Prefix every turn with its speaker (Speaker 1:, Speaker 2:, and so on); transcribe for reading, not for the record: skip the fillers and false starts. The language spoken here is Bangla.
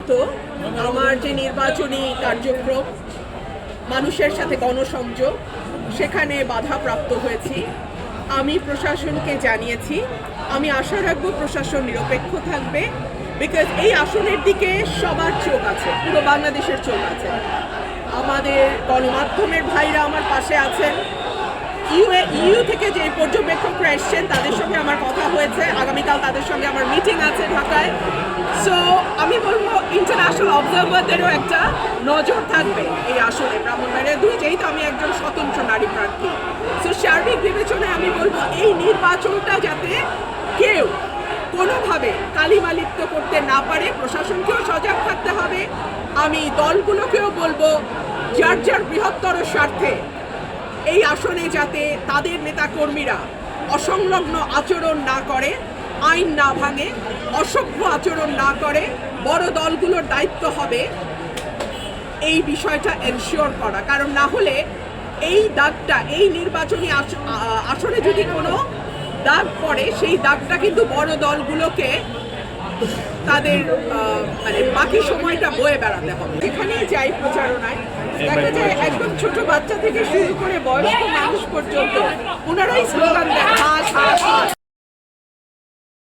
Speaker 1: দুঃখিত আমার যে নির্বাচনী কার্যক্রম মানুষের সাথে গণসংযোগ সেখানে বাধাপ্রাপ্ত হয়েছি। আমি প্রশাসনকে জানিয়েছি, আমি আশা রাখবো প্রশাসন নিরপেক্ষ থাকবে, বিকজ এই আসনের দিকে সবার চোখ আছে, পুরো বাংলাদেশের চোখ আছে। আমাদের গণমাধ্যমের ভাইরা আমার পাশে আছেন, ইউ থেকে যে পর্যবেক্ষকরা এসছেন তাদের সঙ্গে আমার কথা হয়েছে, আগামীকাল তাদের সঙ্গে আমার মিটিং আছে ঢাকায়। সো আমি বলবো ইন্টারন্যাশনাল অবজারভারদেরও একটা নজর থাকবে এই আসলে ব্রাহ্মণবাড়িয়া দুই, যেহেতু আমি একজন স্বতন্ত্র নারী প্রার্থী। সো সার্বিক বিবেচনায় আমি বলবো এই নির্বাচনটা যাতে কেউ কোনোভাবে কালিমালিপ্ত করতে না পারে, প্রশাসনকেও সজাগ থাকতে হবে। আমি দলগুলোকেও বলবো যার যার বৃহত্তর স্বার্থে এই আসনে যাতে তাদের নেতাকর্মীরা অসংলগ্ন আচরণ না করে, আইন না ভাঙে, অসভ্য আচরণ না করে, বড় দলগুলোর দায়িত্ব হবে এই বিষয়টা এনশিওর করা। কারণ না হলে এই দাগটা, এই নির্বাচনী আসনে যদি কোনো দাগ পড়ে, সেই দাগটা কিন্তু বড় দলগুলোকে তাদের মানে বাকি সময়টা বয়ে বেড়াতে হবে। যেখানেই যাই প্রচারণায় দেখা যায় একদম ছোট বাচ্চা থেকে শুরু করে বয়স্ক মানুষ পর্যন্ত ওনারাই স্লোগান দেন, হাস হাস